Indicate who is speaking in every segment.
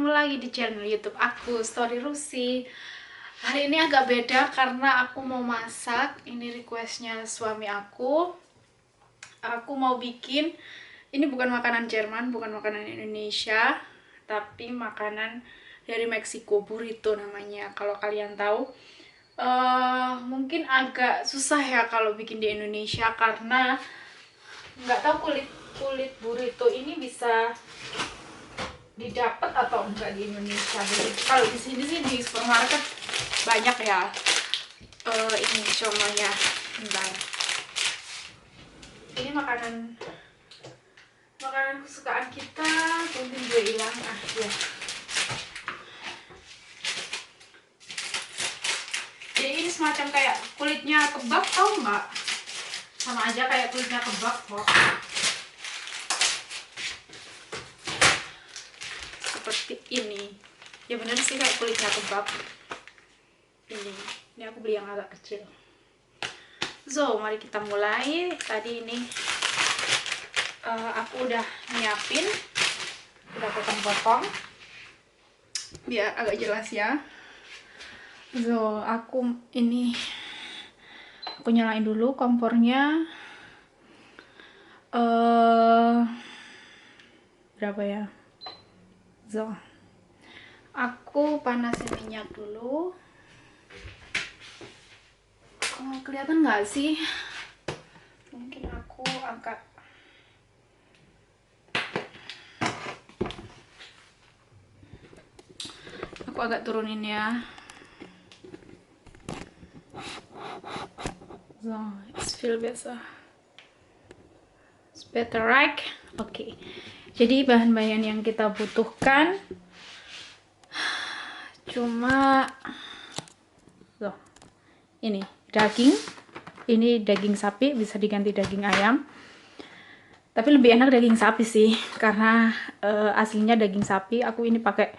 Speaker 1: ketemu lagi di channel YouTube aku, Story Rusi. Hari ini agak beda karena aku mau masak. Ini requestnya suami aku. Aku mau bikin, ini bukan makanan Jerman, bukan makanan Indonesia, tapi makanan dari Meksiko, burrito namanya. Kalau kalian tahu, mungkin agak susah ya kalau bikin di Indonesia karena nggak tahu kulit burrito ini bisa didapat atau enggak di Indonesia. Jadi kalau di sini sih di supermarket banyak ya. Ini contohnya, bentar. Ini makanan kesukaan kita, mungkin juga hilang. Ya. Jadi ini semacam kayak kulitnya kebab, tau nggak? Sama aja kayak kulitnya kebab kok. Seperti ini. Ya bener sih kayak kulitnya kebab. Ini aku beli yang agak kecil. So, mari kita mulai. Tadi ini aku udah nyiapin, udah potong-potong biar agak jelas ya. So, aku nyalain dulu kompornya. Berapa ya? So, aku panasin minyak dulu. Kelihatan nggak sih? Mungkin aku agak turunin ya. So, it's feel better. It's better, right? Oke. Jadi bahan-bahan yang kita butuhkan cuma ini daging. Ini daging sapi, bisa diganti daging ayam. Tapi lebih enak daging sapi sih, karena aslinya daging sapi. Aku ini pakai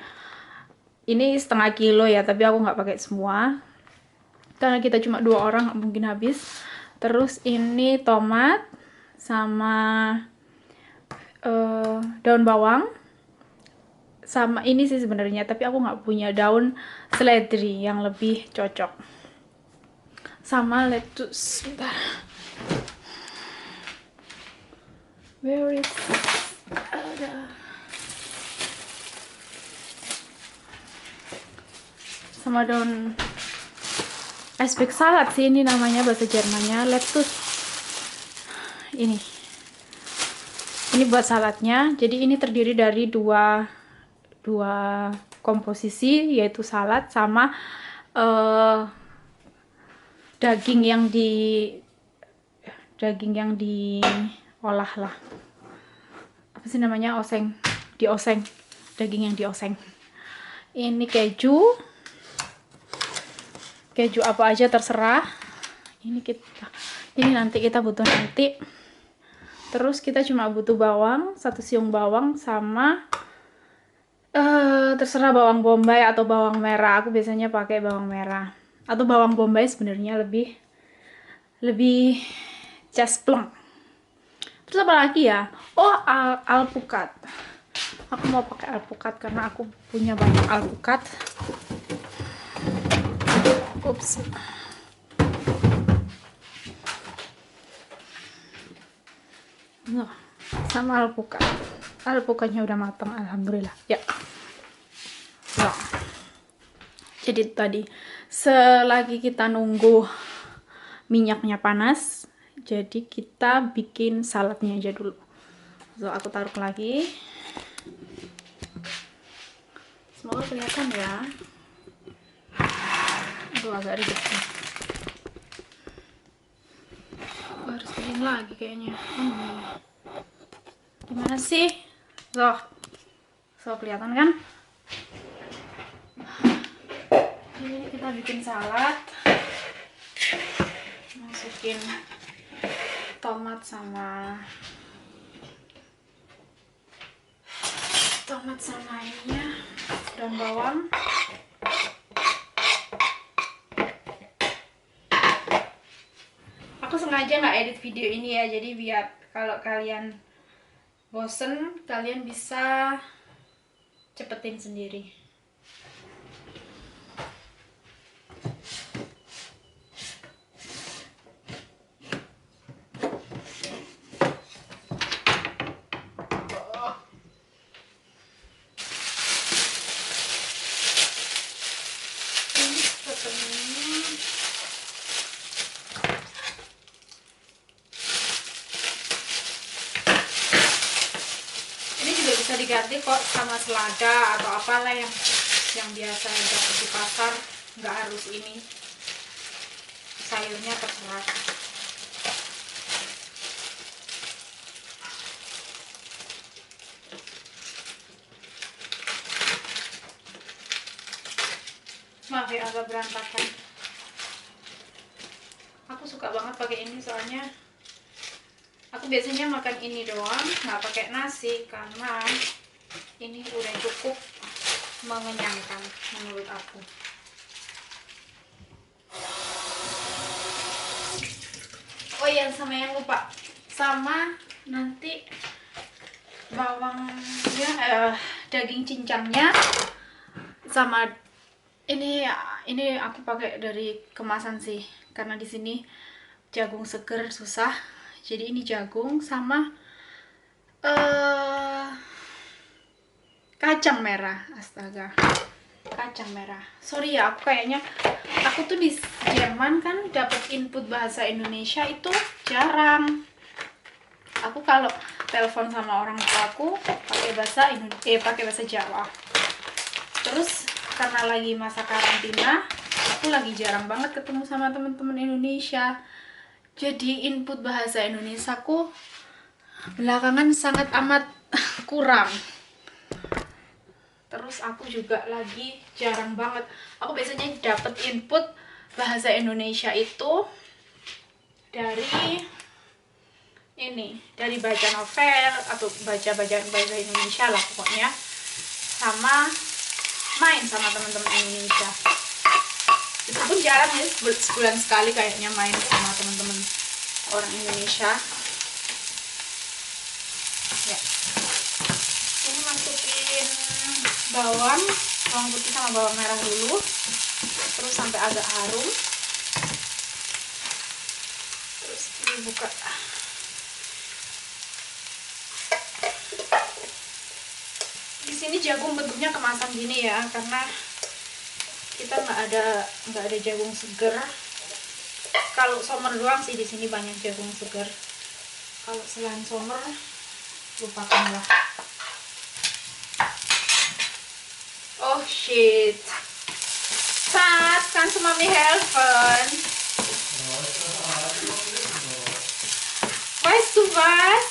Speaker 1: ini setengah kilo ya, tapi aku nggak pakai semua karena kita cuma 2 orang, nggak mungkin habis. Terus ini tomat sama daun bawang, sama ini sih sebenarnya, tapi aku nggak punya daun seledri yang lebih cocok, sama lettuce. Bentar, where is ada, sama daun iceberg salad sih ini namanya bahasa Jermannya, lettuce. Ini buat saladnya. Jadi ini terdiri dari dua komposisi, yaitu salad sama daging yang diolah lah. Apa sih namanya? Dioseng. Daging yang dioseng. Ini keju apa aja terserah. Ini nanti kita butuh nanti. Terus kita cuma butuh bawang, 1 siung bawang, sama terserah bawang bombay atau bawang merah. Aku biasanya pakai bawang merah atau bawang bombay, sebenarnya lebih jaspleng. Terus apa lagi ya? Oh, alpukat. Aku mau pakai alpukat karena aku punya banyak alpukat. Ups. Nah, sama alpukatnya udah matang, alhamdulillah ya. Nah, jadi tadi selagi kita nunggu minyaknya panas, jadi kita bikin saladnya aja dulu. So, aku taruh lagi, semoga kelihatan ya. Aduh, agak ribet nih. Harus bikin lagi kayaknya. Gimana sih? So kelihatan kan? Ini kita bikin salad. Masukin tomat sama ininya, daun bawang. Aku sengaja nggak edit video ini ya, jadi biar kalau kalian bosen, kalian bisa cepetin sendiri. Bisa diganti kok sama selada atau apalah yang biasa dapat di pasar, nggak harus ini, sayurnya terserah. Maaf ya agak berantakan. Aku suka banget pakai ini soalnya aku biasanya makan ini doang, nggak pakai nasi karena ini udah cukup mengenyangkan menurut aku. Oh iya, sama yang lupa, sama nanti bawangnya, daging cincangnya, sama ini aku pakai dari kemasan sih, karena di sini jagung seger susah. Jadi ini jagung sama kacang merah. Astaga, kacang merah. Sorry ya, aku tuh di Jerman kan dapat input bahasa Indonesia itu jarang. Aku kalau telepon sama orang tuaku pakai bahasa Jawa. Terus karena lagi masa karantina, aku lagi jarang banget ketemu sama teman-teman Indonesia. Jadi input bahasa Indonesiaku belakangan sangat amat kurang. Terus aku juga lagi jarang banget. Aku biasanya dapat input bahasa Indonesia itu dari baca novel atau baca bahasa Indonesia lah pokoknya, sama main sama teman-teman Indonesia. Itu pun jarang ya, sebulan sekali kayaknya main sama teman-teman orang Indonesia. Ya. Ini masukin bawang putih sama bawang merah dulu, terus sampai agak harum. Terus dibuka. Di sini jagung bentuknya kemasan gini ya, karena kita nggak ada jagung seger. Kalau sommer doang sih di sini banyak jagung seger. Kalau selain sommer lupakanlah. Oh shit. Schat, kannst du Mami helfen? Weißt du was?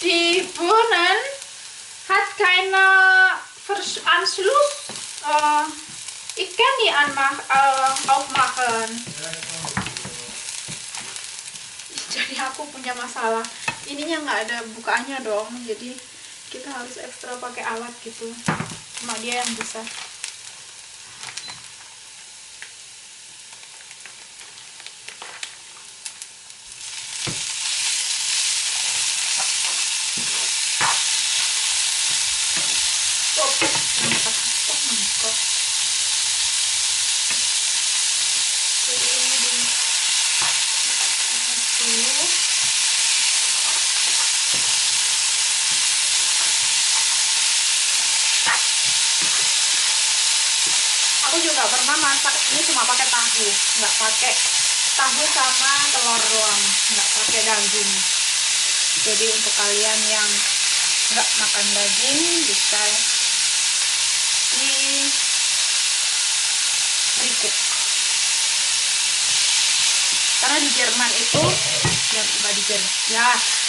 Speaker 1: Die Bohnen hat keine Anschluss. Ich kann die aufmachen. Jadi aku punya masalah. Ininya nggak ada bukaannya dong. Jadi kita harus ekstra pakai alat gitu. Cuma dia yang bisa. Aku juga pernah masak ini cuma pakai tahu, nggak pakai tahu sama telur doang, nggak pakai daging. Jadi untuk kalian yang nggak makan daging bisa di berikut. Karena di Jerman itu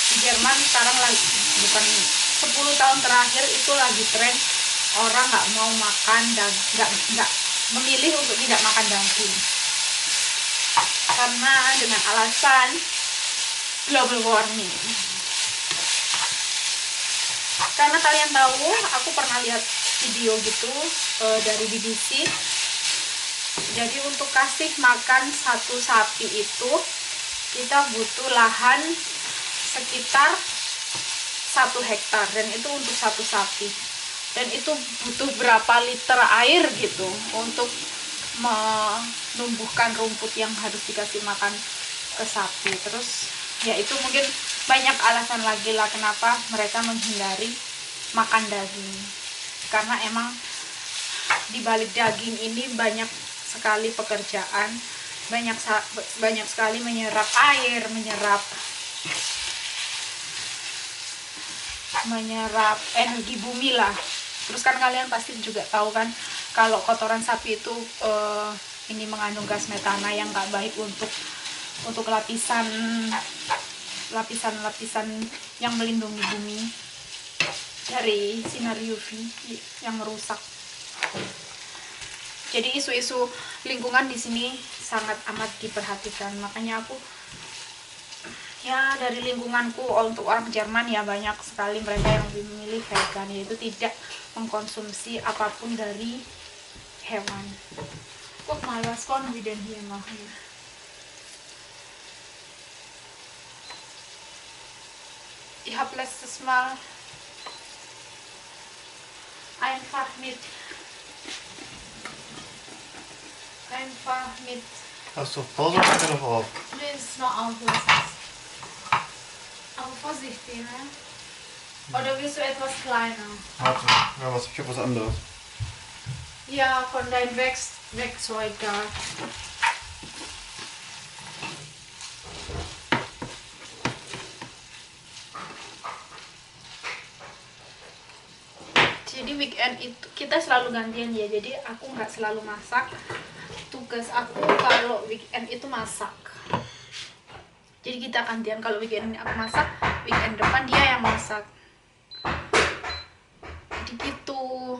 Speaker 1: di Jerman sekarang lagi, bukan 10 tahun terakhir itu lagi tren orang nggak mau makan nggak memilih untuk tidak makan daging karena dengan alasan global warming. Karena kalian tahu, aku pernah lihat video gitu dari BBC. Jadi untuk kasih makan satu sapi itu kita butuh lahan sekitar 1 hektar dan itu untuk 1 sapi. Dan itu butuh berapa liter air gitu untuk menumbuhkan rumput yang harus dikasih makan ke sapi. Terus ya itu mungkin banyak alasan lagi lah kenapa mereka menghindari makan daging, karena emang di balik daging ini banyak sekali pekerjaan, banyak sekali menyerap air, menyerap energi bumi lah. Terus kan kalian pasti juga tahu kan kalau kotoran sapi itu ini mengandung gas metana yang nggak baik untuk lapisan yang melindungi bumi dari sinar UV yang merusak. Jadi isu-isu lingkungan di sini sangat amat diperhatikan. Makanya aku ya dari lingkunganku untuk orang Jerman ya banyak sekali mereka yang lebih memilih vegan, yaitu tidak mengkonsumsi apapun dari hewan. Kok malas kon wieder hier machen. Ich habe letztes Mal einfach mit
Speaker 2: Hast du Pause oder noch auf?
Speaker 1: Nee, es ist noch auf, lass es. Aber vorsichtig, ne? Oder willst du etwas kleiner?
Speaker 2: Warte, ja, ich hab was anderes.
Speaker 1: Ja, von deinem Werkzeug da. Jadi weekend itu kita selalu gantian ya, jadi aku nggak selalu masak. Tugas aku kalau weekend itu masak. Jadi kita gantian, kalau weekend ini aku masak, weekend depan dia yang masak. Jadi gitu.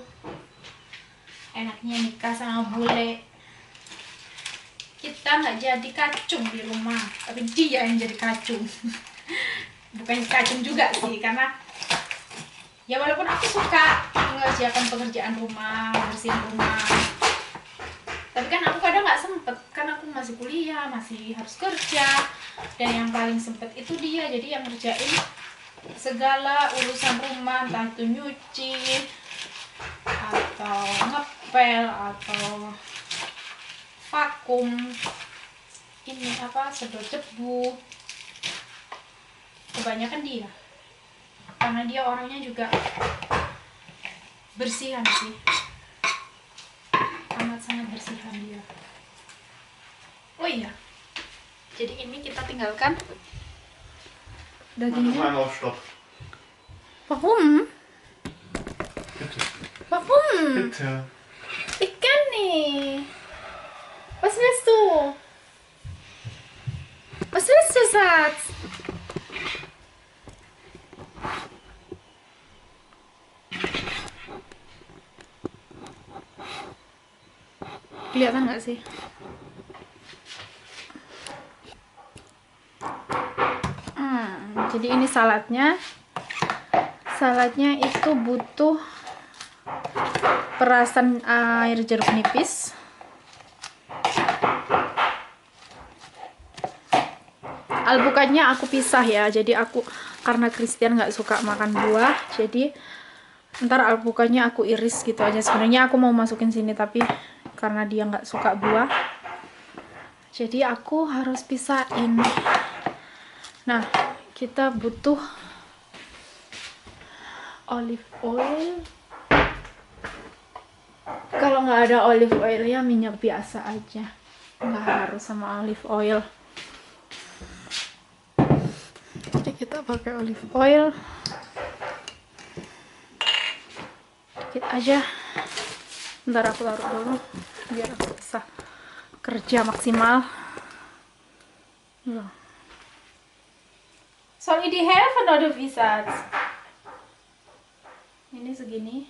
Speaker 1: Enaknya nikah sama bule. Kita nggak jadi kacung di rumah, tapi dia yang jadi kacung. Bukan kacung juga sih, karena ya walaupun aku suka mengerjakan pekerjaan rumah, bersihin rumah, tapi kan aku kadang nggak sempet, kan aku masih kuliah, masih harus kerja, dan yang paling sempet itu dia. Jadi yang ngerjain segala urusan rumah, entah itu nyuci atau ngepel atau vakum, ini apa, sedot debu, kebanyakan dia, karena dia orangnya juga bersihan sih, amat sangat bersihan dia. Oh iya, jadi ini kita tinggalkan dagingnya.
Speaker 2: Einmal auf Stopp.
Speaker 1: Warum?
Speaker 2: Bitte.
Speaker 1: Warum?
Speaker 2: Bitte.
Speaker 1: Ich kann nicht. Was willst du? Was willst du, Schatz? Kelihatan nggak sih? Jadi ini saladnya. Saladnya itu butuh perasan air jeruk nipis, alpukatnya aku pisah ya. Jadi aku, karena Christian nggak suka makan buah, jadi ntar alpukatnya aku iris gitu aja. Sebenarnya aku mau masukin sini, tapi karena dia nggak suka buah, jadi aku harus pisahin. Nah, kita butuh olive oil. Kalau nggak ada olive oil ya minyak biasa aja, nggak harus sama olive oil. Jadi kita pakai olive oil dikit aja. Ntar aku taruh dulu biar aku bisa kerja maksimal. Soll ich dir helfen oder wie, Schatz? Ini segini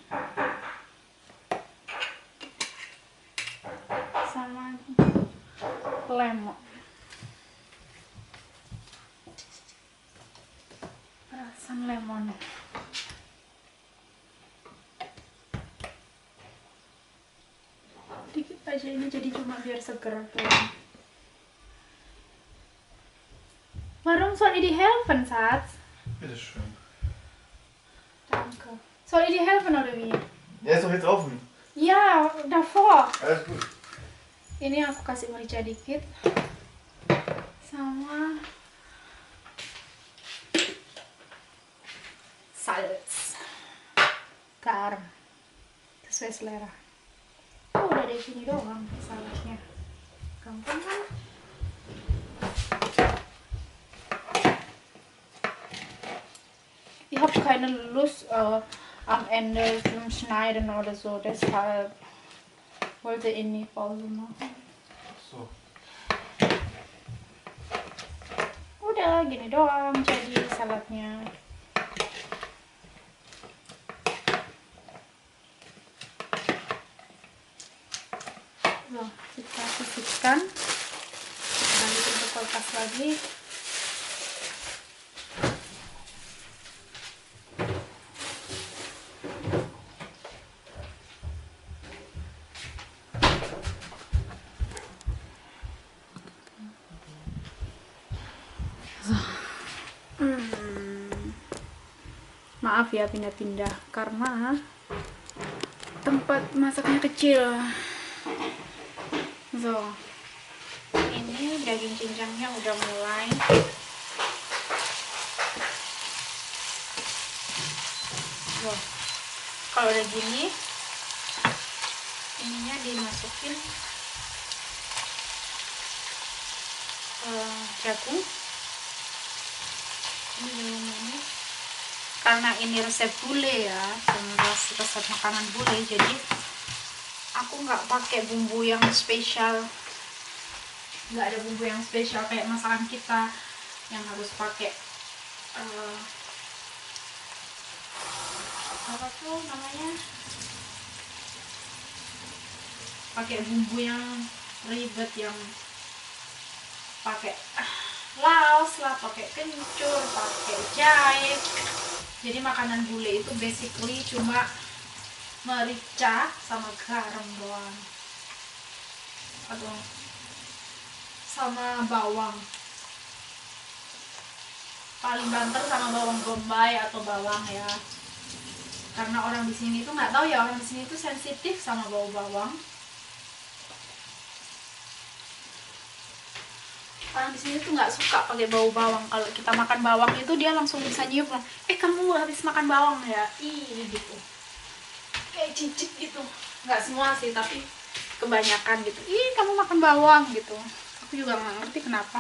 Speaker 1: sama lemon, perasan lemon. Dikit aja ini, jadi cuma biar seger doang. Warum soll ich dir helfen, Schatz?
Speaker 2: Bitte schön.
Speaker 1: Soll ich dir helfen oder wie?
Speaker 2: Der ist doch jetzt offen.
Speaker 1: Ya, davor.
Speaker 2: Alles gut.
Speaker 1: Ini aku kasih merica dikit sama salt, garam, sesuai selera. Oh, udah ada gini doang saladnya, gampang kan? Ich habe keine Lust am Ende zum Schneiden oder so, deshalb wollte ich nie Pause machen.
Speaker 2: So.
Speaker 1: Udah gini doang jadi saladnya. So, kita sisihkan, kita balikin ke kulkas lagi. Maaf ya pindah-pindah karena tempat masaknya kecil. So, ini daging cincangnya udah mulai. So, kalau udah gini, ininya dimasukin jagung. Ini karena ini resep bule ya, resep makanan bule, jadi aku nggak pakai bumbu yang spesial, nggak ada bumbu yang spesial kayak masakan kita yang harus pakai apa tuh namanya, pakai bumbu yang ribet, yang pakai laos lah, pakai kencur, pakai jahe. Jadi makanan bule itu basically cuma merica sama garam doang, atau sama bawang, paling banter sama bawang bombay atau bawang ya, karena orang di sini tuh nggak tahu ya, orang di sini tuh sensitif sama bau bawang. Orang di sini tuh nggak suka pakai bau bawang. Kalau kita makan bawang itu dia langsung bisa nyium, kamu habis makan bawang ya, gitu, kayak cicit gitu. Nggak semua sih, tapi kebanyakan gitu, kamu makan bawang gitu. Aku juga nggak ngerti kenapa.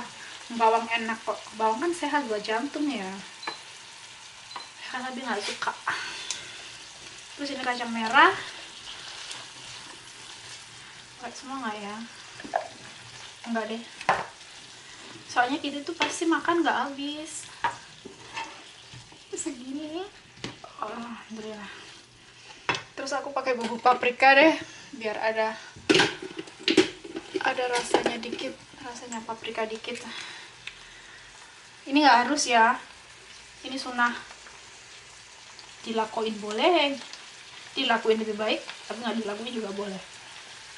Speaker 1: Bawang enak kok, bawang kan sehat buat jantung ya, tapi nggak suka. Terus ini kacang merah, nggak semua nggak ya, enggak deh, soalnya kita tuh pasti makan nggak habis segini. Alhamdulillah. Terus aku pakai bumbu paprika deh, biar ada rasanya dikit, rasanya paprika dikit. Ini nggak harus ya, ini sunnah, dilakuin boleh, dilakuin lebih baik, tapi nggak dilakuin juga boleh.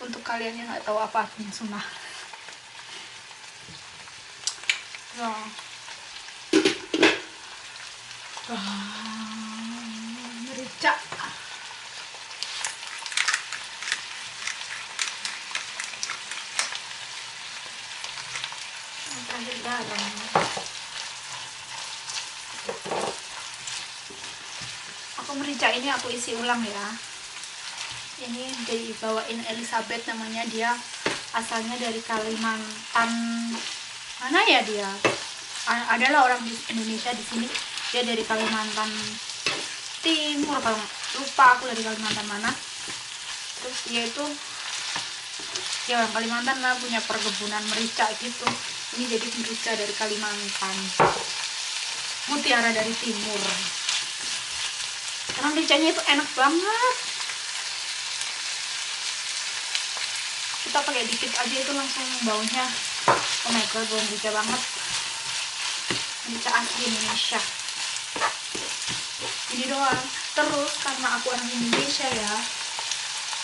Speaker 1: Untuk kalian yang nggak tahu apa artinya sunnah. Merica. Terakhir garam. Aku merica ini aku isi ulang ya. Ini dibawain Elizabeth namanya, dia asalnya dari Kalimantan. Mana ya dia? Adalah orang di Indonesia di sini. Dia dari Kalimantan Timur, kalau lupa aku dari Kalimantan mana. Terus dia itu ya orang Kalimantan lah, punya perkebunan merica gitu. Ini jadi merica dari Kalimantan, mutiara dari timur. Karena mericanya itu enak banget. Kita pakai dikit aja itu langsung baunya, oh my god, bau merica banget. Merica asli Indonesia. Ini doang. Terus karena aku orang Indonesia ya,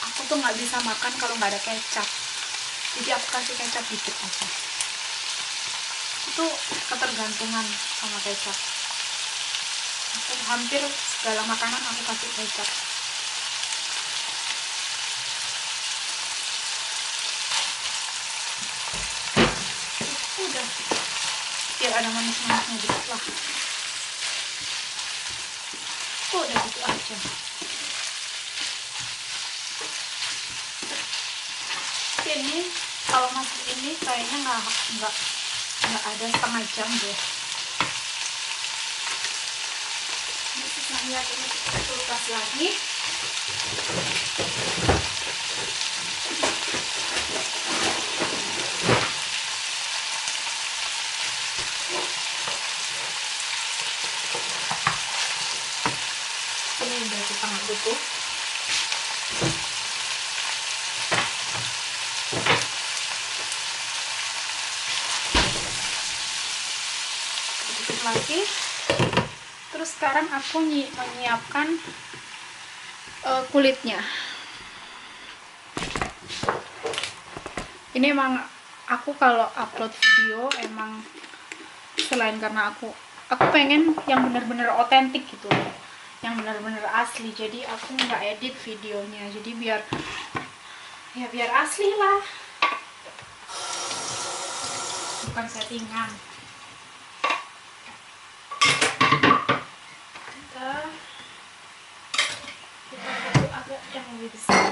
Speaker 1: aku tuh nggak bisa makan kalau nggak ada kecap. Jadi aku kasih kecap dikit aja. Itu ketergantungan sama kecap. Aku hampir segala makanan aku kasih kecap. Udah, biar ada manis-manisnya dikit lah. Udah gitu aja. Ini kalau masak ini kayaknya nggak ada setengah jam deh. Ini kita lihat, ini kita kulkas lagi. Ini udah kita nggak butuh. Lagi. Terus sekarang aku menyiapkan kulitnya. Ini emang aku kalau upload video emang selain karena aku pengen yang bener-bener otentik gitu, yang bener-bener asli. Jadi aku nggak edit videonya, jadi biar asli lah, bukan settingan. Kita agak yang lebih besar.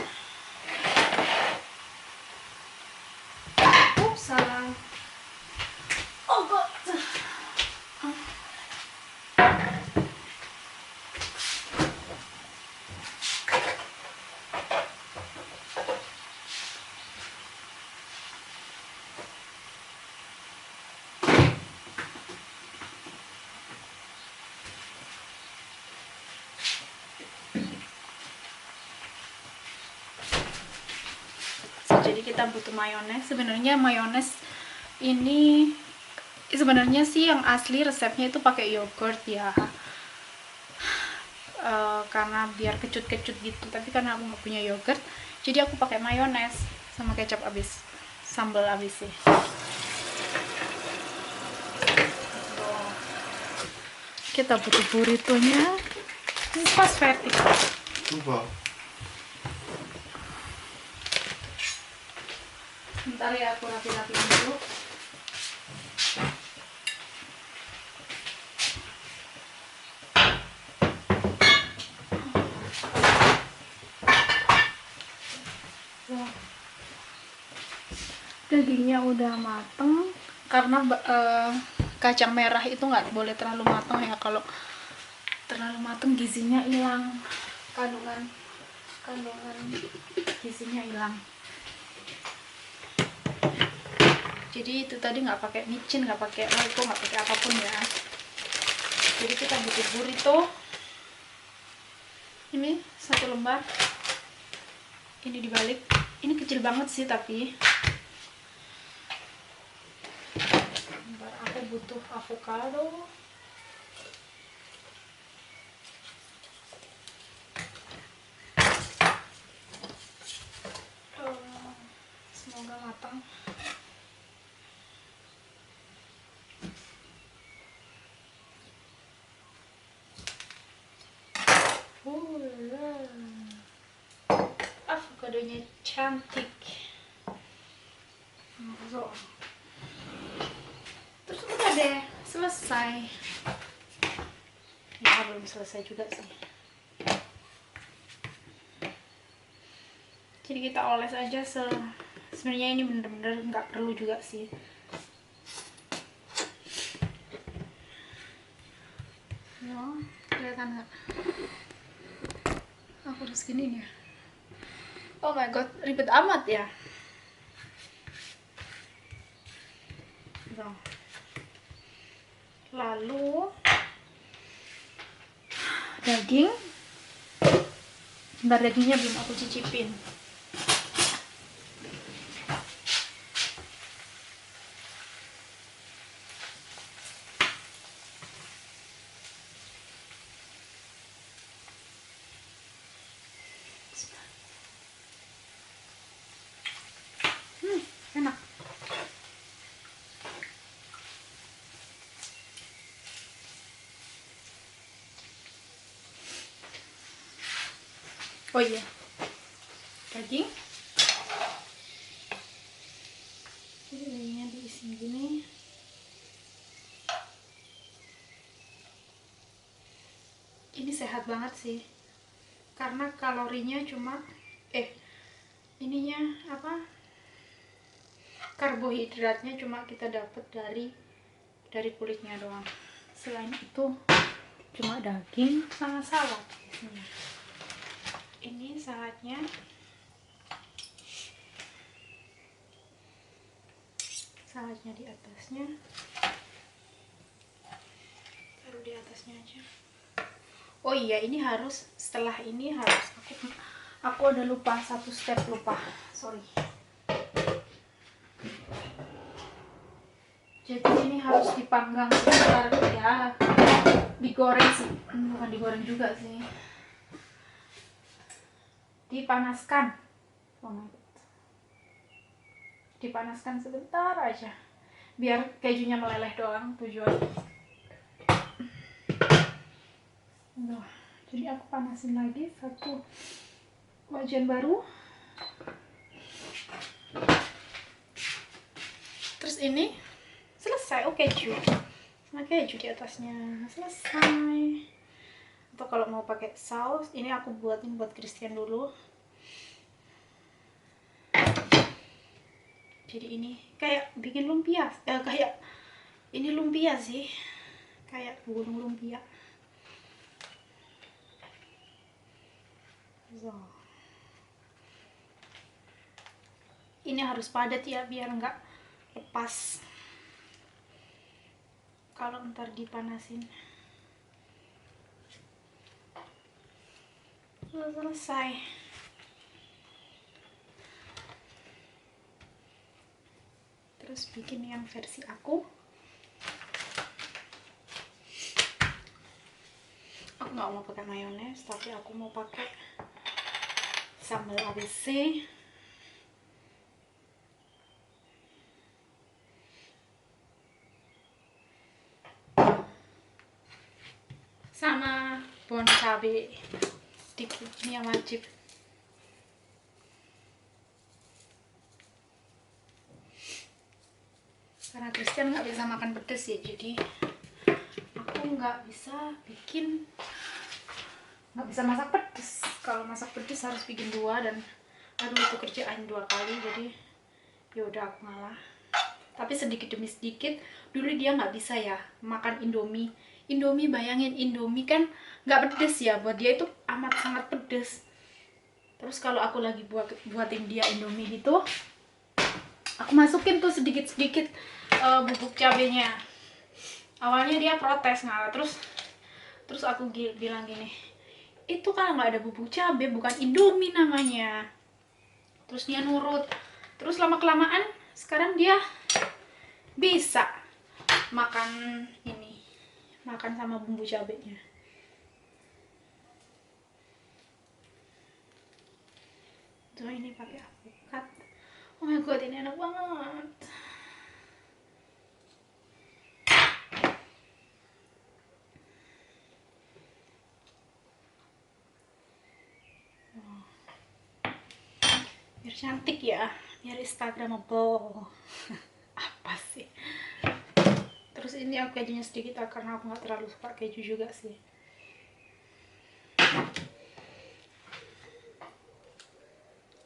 Speaker 1: Salah. Oh god. Jadi kita butuh mayones. Sebenarnya mayones ini sebenarnya sih yang asli resepnya itu pakai yogurt ya, karena biar kecut-kecut gitu. Tapi karena aku nggak punya yogurt, jadi aku pakai mayones sama kecap abis, sambal abis sih. Kita butuh burritonya. Ini pas vertikal.
Speaker 2: Super.
Speaker 1: Bentar ya, aku rapi-rapi dulu. Dagingnya udah mateng. Karena kacang merah itu nggak boleh terlalu mateng ya. Kalau terlalu mateng gizinya hilang, kandungan gizinya hilang. Jadi itu tadi nggak pakai micin, nggak pakai roiko, nggak pakai apapun ya. Jadi kita butuh burrito. Ini 1 lembar. Ini dibalik. Ini kecil banget sih tapi. Bentar, aku butuh avocado. Semoga matang. Avokadonya cantik. Terus udah deh, selesai. Ya belum selesai juga sih. Jadi kita oles aja sebenarnya ini bener-bener nggak perlu juga sih. No, kelihatan nggak? Aku harus gini ya. Oh my god, ribet amat ya. Tuh. Lalu daging. Bentar, dagingnya belum aku cicipin. Enak. Oh iya, daging. Jadi dagingnya diisi gini. Ini sehat banget sih, karena kalorinya cuma ininya apa, karbohidratnya cuma kita dapat dari kulitnya doang. Selain itu cuma daging sama salad biasanya. Ini saladnya. Saladnya di atasnya. Taruh di atasnya aja. Oh iya, ini harus, setelah ini harus aku ada lupa satu step, sorry. Jadi ini harus dipanggang sebentar ya, digoreng sih, bukan digoreng juga sih, dipanaskan, dipanaskan sebentar aja, biar kejunya meleleh doang tujuannya. Nah, jadi aku panasin lagi satu wajan baru. Terus ini selesai. Oh, keju sama keju di atasnya, selesai. Atau kalau mau pakai saus, ini aku buatin buat Christian dulu. Jadi ini kayak bikin lumpia, kayak ini lumpia sih, kayak gunung lumpia. So. Ini harus padat ya, biar nggak lepas kalau ntar dipanasin. Selesai. Terus bikin yang versi aku nggak mau pakai mayones, tapi aku mau pakai sambal ABC sama bon cabe sedikit, ini yang wajib. Karena Christian nggak bisa makan pedas ya, jadi aku nggak bisa masak pedas. Kalau masak pedas harus bikin 2, dan aduh itu kerjaan 2 kali, jadi ya udah aku ngalah. Tapi sedikit demi sedikit. Dulu dia nggak bisa ya makan Indomie. Bayangin, Indomie kan nggak pedes ya, buat dia itu amat sangat pedes. Terus kalau aku lagi buatin dia Indomie gitu, aku masukin tuh sedikit-sedikit bubuk cabenya. Awalnya dia protes, ngalah. Terus aku bilang gini, itu kan nggak ada bubuk cabe, bukan Indomie namanya. Terus dia nurut. Terus lama-kelamaan sekarang dia bisa makan sama bumbu cabenya. Tuh ini pakai alpukat. Oh my god, ini enak banget. Biar cantik ya, biar instagramable. Apa sih? Terus ini aku kejunya sedikit karena aku nggak terlalu suka keju juga sih.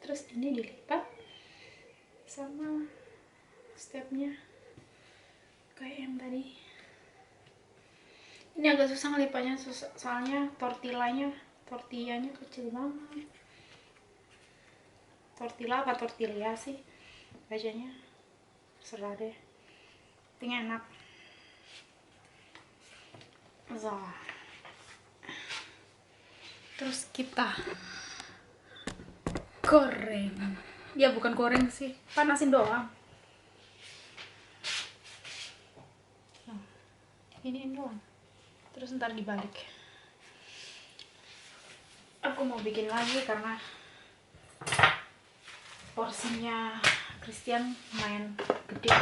Speaker 1: Terus ini dilipat sama stepnya kayak yang tadi. Ini agak susah ngelipatnya, soalnya tortillanya kecil banget. Tortilla apa tortilla sih bacanya, serah deh, tapi enak. So. Terus kita goreng, ya bukan goreng sih, panasin doang. Nah, ini doang. Terus ntar dibalik. Aku mau bikin lagi karena porsinya Christian main gede.